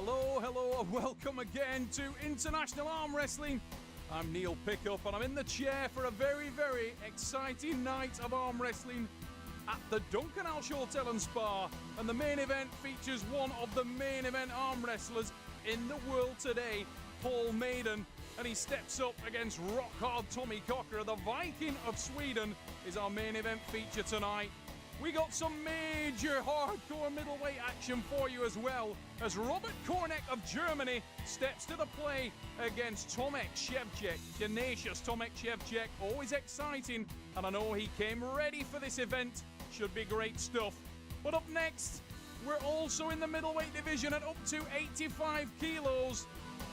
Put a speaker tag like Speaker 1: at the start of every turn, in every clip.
Speaker 1: Hello, hello, and welcome again to International Arm Wrestling. I'm Neil Pickup, and I'm in the chair for a very, very exciting night of arm wrestling at the Duncan Alsh Hotel and Spa. And the main event features one of the main event arm wrestlers in the world today, Paul Maiden. And he steps up against rock-hard Tommy Cocker. The Viking of Sweden is our main event feature tonight. We got some major hardcore middleweight action for you as well, as Robert Kornek of Germany steps to the play against Tomek Szewczyk. Tenacious Tomek Szewczyk, always exciting, and I know he came ready for this event. Should be great stuff. But up next, we're also in the middleweight division at up to 85 kilos,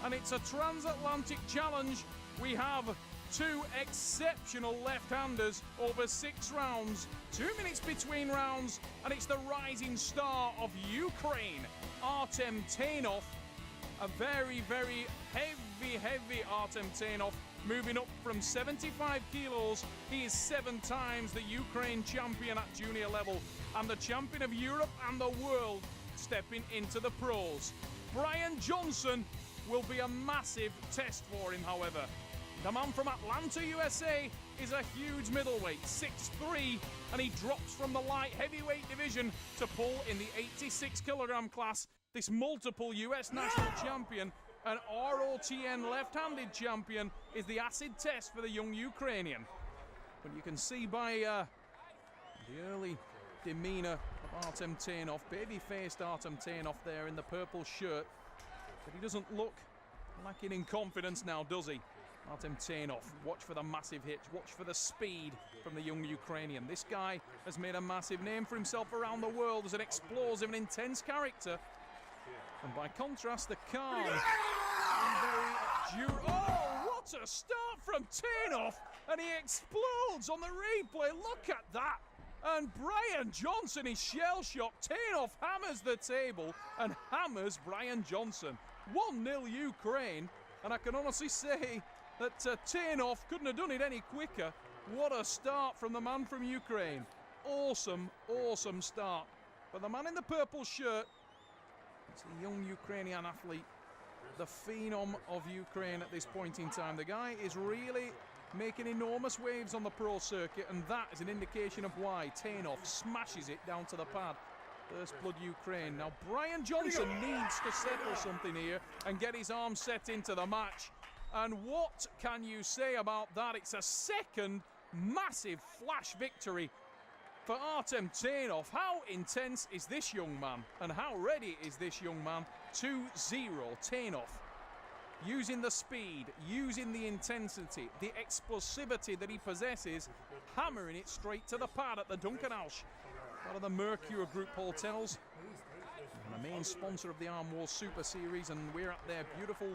Speaker 1: and it's a transatlantic challenge. We have two exceptional left-handers over 6 rounds, 2 minutes between rounds, and it's the rising star of Ukraine, Artem Tainov. A very, very heavy Artem Tainov, moving up from 75 kilos. He is 7 times the Ukraine champion at junior level, and the champion of Europe and the world stepping into the pros. Brian Johnson will be a massive test for him, however. The man from Atlanta, USA is a huge middleweight, 6'3", and he drops from the light heavyweight division to pull in the 86 kilogram class. This multiple US national champion and ROTN left-handed champion is the acid test for the young Ukrainian. But you can see by the early demeanour of Artem Tainov, baby-faced Artem Tainov there in the purple shirt, that he doesn't look lacking in confidence now, does he? Artem Tainov, watch for the massive hits, watch for the speed from the young Ukrainian. This guy has made a massive name for himself around the world as an explosive and intense character. And by contrast, the calm oh, what a start from Tainov! And he explodes on the replay, look at that! And Brian Johnson is shell-shocked. Tainov hammers the table and hammers Brian Johnson. 1-0 Ukraine, and I can honestly say that Tainov couldn't have done it any quicker. What a start from the man from Ukraine. Awesome, awesome start. But the man in the purple shirt, it's the young Ukrainian athlete, the phenom of Ukraine at this point in time. The guy is really making enormous waves on the pro circuit, and that is an indication of why Tainov smashes it down to the pad. First blood Ukraine. Now Brian Johnson needs to settle something here and get his arm set into the match. And what can you say about that? It's a second massive flash victory for Artem Tainov. How intense is this young man? And how ready is this young man? 2-0 Tainov. Using the speed, using the intensity, the explosivity that he possesses, hammering it straight to the pad at the Duncan Alsh. Part of the Mercure Group hotels, and the main sponsor of the Arm Wars Super Series, and we're at their beautiful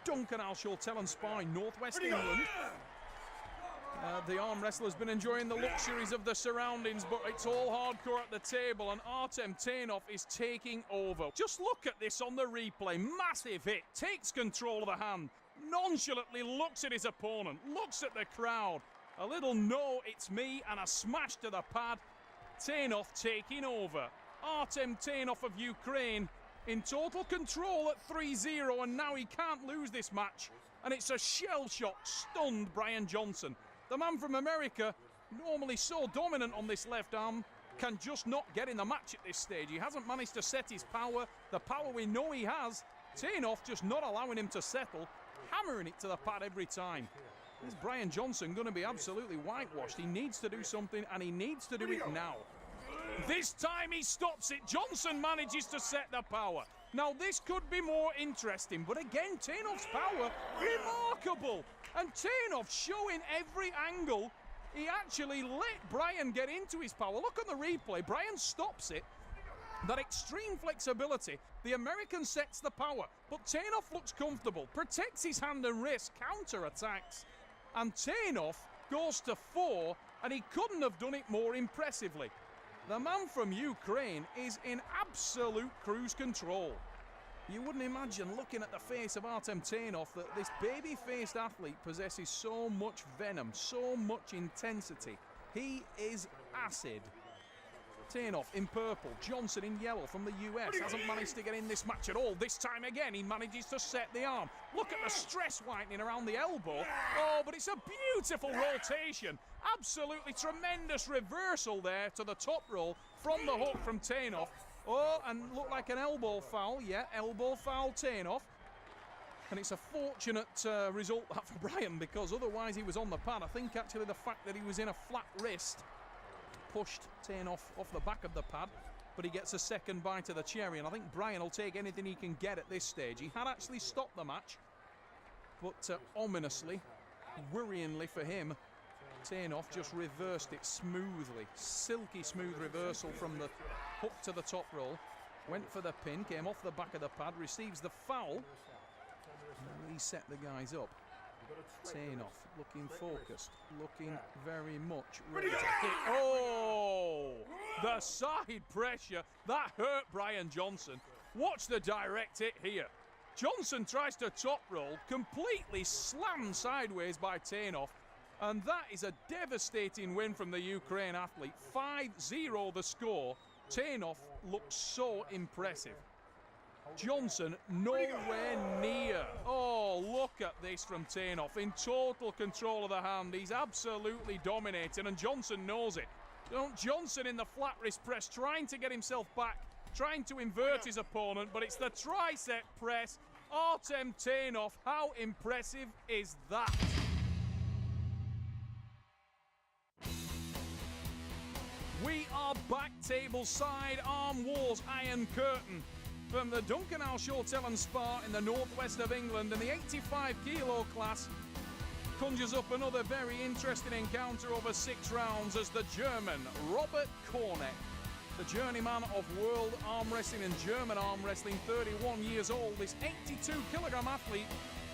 Speaker 1: Duncan Alsh Hotel and Spa in northwest England. The arm wrestler's been enjoying the luxuries of the surroundings, but it's all hardcore at the table, and Artem Tainov is taking over. Just look at this on the replay. Massive hit, takes control of the hand, nonchalantly looks at his opponent, looks at the crowd. A little no, it's me, and a smash to the pad. Tainov taking over. Artem Tainov of Ukraine in total control at 3-0, and now he can't lose this match. And it's a shell-shock, stunned Brian Johnson. The man from America, normally so dominant on this left arm, can just not get in the match at this stage. He hasn't managed to set his power, the power we know he has. Tainov just not allowing him to settle, hammering it to the pad every time. Is Brian Johnson going to be absolutely whitewashed? He needs to do something, and he needs to do it now. This time he stops it. Johnson manages to set the power. Now this could be more interesting, but again, Tainov's power, remarkable. And Tainov showing every angle. He actually let Brian get into his power. Look on the replay. Brian stops it. That extreme flexibility. The American sets the power, but Tainov looks comfortable, protects his hand and wrist, counter-attacks. And Tainov goes to 4, and he couldn't have done it more impressively. The man from Ukraine is in absolute cruise control. You wouldn't imagine, looking at the face of Artem Tainov, that this baby-faced athlete possesses so much venom, so much intensity. He is acid. Tainoff in purple, Johnson in yellow from the US. Hasn't managed to get in this match at all. This time again, he manages to set the arm. Look at the stress whitening around the elbow. Oh, but it's a beautiful rotation. Absolutely tremendous reversal there to the top roll from the hook from Tainoff. Oh, and looked like an elbow foul. Yeah, elbow foul Tainoff. And it's a fortunate result that for Brian, because otherwise he was on the pad. I think actually the fact that he was in a flat wrist pushed Tainoff off the back of the pad, but he gets a second bite of the cherry, and I think Brian will take anything he can get at this stage. He had actually stopped the match, but ominously, worryingly for him, Tainoff just reversed it smoothly. Silky smooth reversal from the hook to the top roll. Went for the pin, came off the back of the pad, receives the foul, and reset the guys up. Tainoff looking focused, looking very much ready to hit. Oh, the side pressure, that hurt Brian Johnson. Watch the direct hit here. Johnson tries to top roll, completely slammed sideways by Tainoff, and that is a devastating win from the Ukraine athlete. 5-0 the score. Tainoff looks so impressive. Johnson nowhere near. Oh, look at this from Tainoff, in total control of the hand. He's absolutely dominating, and Johnson knows it. Johnson in the flat wrist press, trying to get himself back, trying to invert his opponent, but it's the tricep press. Artem Tainoff, how impressive is that? We are back table side Arm Wars Iron Curtain from the Duncan House Hotel and Spa in the northwest of England, and the 85 kilo class conjures up another very interesting encounter over 6 rounds as the German Robert Kornek, the journeyman of world arm wrestling and German arm wrestling, 31 years old. This 82 kilogram athlete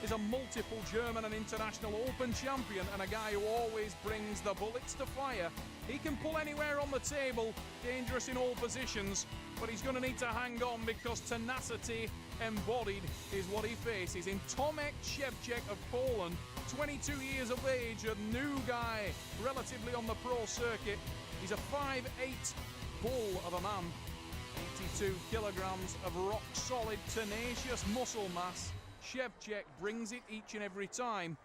Speaker 1: is a multiple German and international open champion, and a guy who always brings the bullets to fire. He can pull anywhere on the table, dangerous in all positions, but he's going to need to hang on, because tenacity embodied is what he faces in Tomek Szewczyk of Poland, 22 years of age, a new guy relatively on the pro circuit. He's a 5'8" bull of a man, 82 kilograms of rock solid, tenacious muscle mass. Szewczyk brings it each and every time.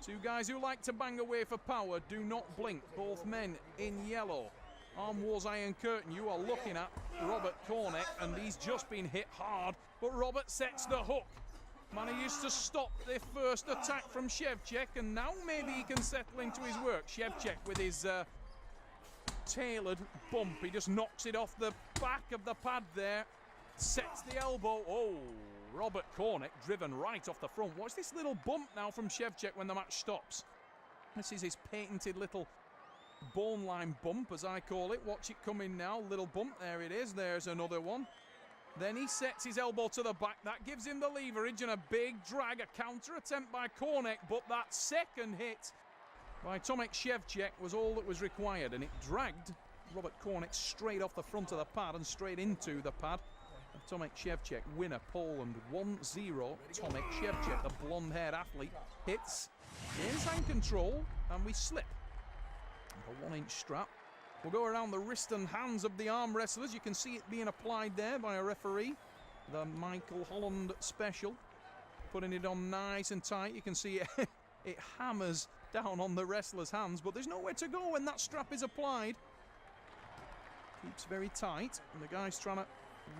Speaker 1: Two guys who like to bang away for power, do not blink, both men in yellow. Arm Wars Iron Curtain, you are looking at Robert Kornek, and he's just been hit hard, but Robert sets the hook. Manages to stop the first attack from Szewczyk, and now maybe he can settle into his work. Szewczyk with his tailored bump, he just knocks it off the back of the pad there, sets the elbow. Oh, Robert Kornek driven right off the front. Watch this little bump now from Szewczyk when the match stops. This is his patented little bone line bump, as I call it. Watch it coming now, little bump, there it is, there's another one. Then he sets his elbow to the back, that gives him the leverage, and a big drag, a counter attempt by Kornek, but that second hit by Tomek Szewczyk was all that was required, and it dragged Robert Kornek straight off the front of the pad and straight into the pad. Tomek Szewczyk, winner, Poland, 1-0. Tomek Szewczyk, the blonde-haired athlete, hits, gains hand control, and we slip. A 1-inch strap. We'll go around the wrist and hands of the arm wrestlers. You can see it being applied there by a referee. The Michael Holland special. Putting it on nice and tight. You can see it, it hammers down on the wrestler's hands, but there's nowhere to go when that strap is applied. Keeps very tight, and the guy's trying to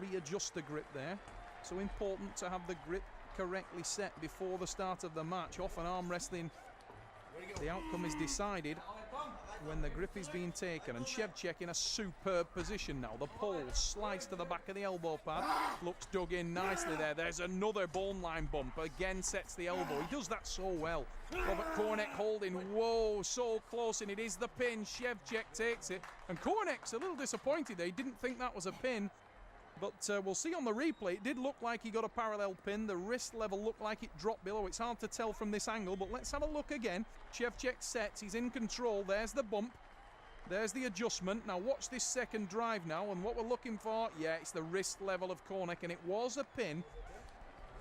Speaker 1: readjust the grip there. So important to have the grip correctly set before the start of the match. Often arm wrestling, the outcome is decided when the grip is being taken, and Szewczyk in a superb position now. The pole slides to the back of the elbow pad, looks dug in nicely there. There's another bone line bump, again sets the elbow. He does that so well. Robert Kornek holding, whoa, so close, and it is the pin. Szewczyk takes it, and Kornek's a little disappointed there. He didn't think that was a pin, but we'll see on the replay. It did look like he got a parallel pin. The wrist level looked like it dropped below. It's hard to tell from this angle, but let's have a look again. Szewczyk sets, he's in control. There's the bump, there's the adjustment. Now watch this second drive now, and what we're looking for, yeah, it's the wrist level of Kornek, and it was a pin.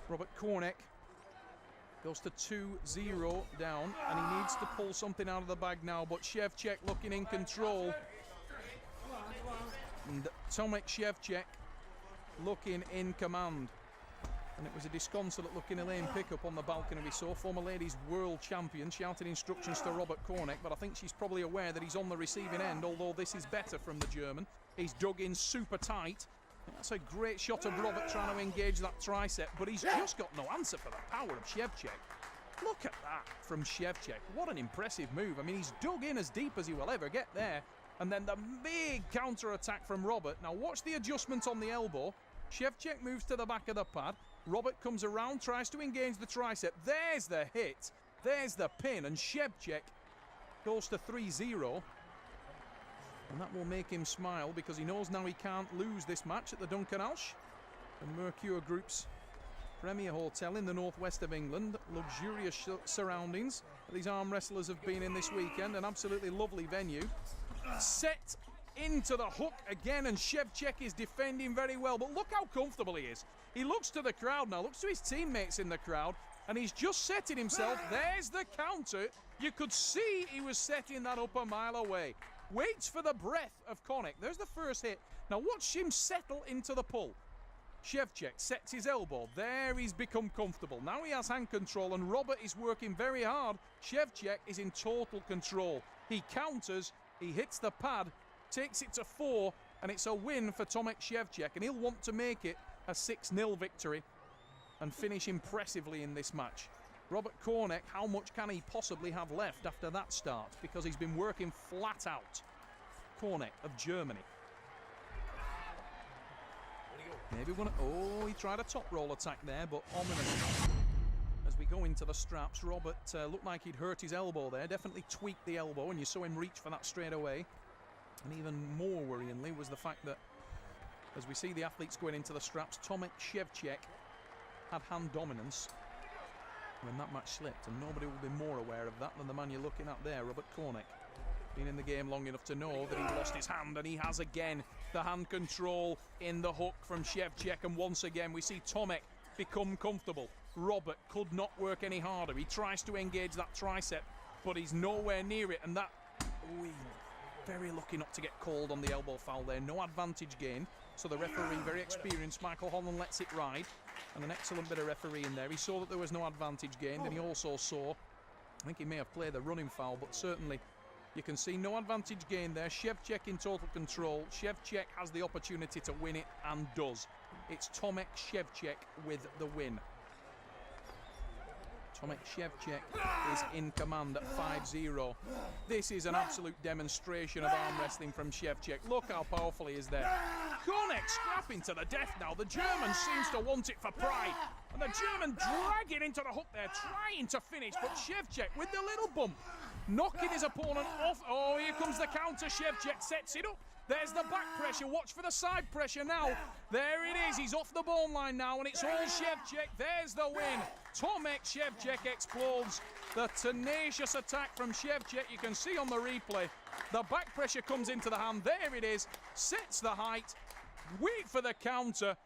Speaker 1: Robert Kornek goes to 2-0 down, and he needs to pull something out of the bag now, but Szewczyk looking in control. And Tomek Szewczyk looking in command. And it was a disconsolate looking Elaine Pickup on the balcony we saw. Former ladies world champion shouting instructions to Robert Kornek, but I think she's probably aware that he's on the receiving end, although this is better from the German. He's dug in super tight. That's a great shot of Robert trying to engage that tricep, but he's just got no answer for the power of Szewczyk. Look at that from Szewczyk. What an impressive move. I mean, he's dug in as deep as he will ever get there. And then the big counter-attack from Robert. Now watch the adjustment on the elbow. Szewczyk moves to the back of the pad. Robert comes around, tries to engage the tricep. There's the hit. There's the pin. And Szewczyk goes to 3-0. And that will make him smile because he knows now he can't lose this match at the Duncanalsh. The Mercure Group's premier hotel in the northwest of England. Luxurious surroundings. These arm wrestlers have been in this weekend. An absolutely lovely venue. Set into the hook again, and Szewczyk is defending very well. But look how comfortable he is. He looks to the crowd now, looks to his teammates in the crowd, and he's just setting himself. There's the counter. You could see he was setting that up a mile away. Waits for the breath of Kornek. There's the first hit. Now watch him settle into the pull. Szewczyk sets his elbow. There he's become comfortable. Now he has hand control, and Robert is working very hard. Szewczyk is in total control. He counters, he hits the pad, takes it to 4, and it's a win for Tomek Szewczyk, and he'll want to make it a 6-0 victory and finish impressively in this match. Robert Kornek, how much can he possibly have left after that start? Because he's been working flat out. Kornek of Germany. Maybe one. Oh, he tried a top roll attack there, but ominous. As we go into the straps, Robert looked like he'd hurt his elbow there. Definitely tweaked the elbow, and you saw him reach for that straight away. And even more worryingly was the fact that, as we see the athletes going into the straps, Tomek Szewczyk had hand dominance when that match slipped, and nobody will be more aware of that than the man you're looking at there, Robert Kornek. Been in the game long enough to know that he lost his hand, and he has again. The hand control in the hook from Szewczyk, and once again we see Tomek become comfortable. Robert could not work any harder. He tries to engage that tricep, but he's nowhere near it, and that... very lucky not to get called on the elbow foul there. No advantage gained. So the referee, very experienced, Michael Holland, lets it ride. And an excellent bit of refereeing there. He saw that there was no advantage gained, and he also saw, I think he may have played the running foul, but certainly you can see no advantage gained there. Szewczyk in total control. Szewczyk has the opportunity to win it, and does. It's Tomek Szewczyk with the win. Tomek Szewczyk is in command at 5-0. This is an absolute demonstration of arm wrestling from Szewczyk. Look how powerful he is there. Kornek scrapping to the death now. The German seems to want it for pride. And the German dragging into the hook there, trying to finish. But Szewczyk with the little bump, knocking his opponent off. Oh, here comes the counter. Szewczyk sets it up. There's the back pressure. Watch for the side pressure now. There it is. He's off the bone line now, and it's all Szewczyk. There's the win. Tomek Szewczyk explodes. The tenacious attack from Szewczyk, you can see on the replay. The back pressure comes into the hand. There it is. Sets the height. Wait for the counter.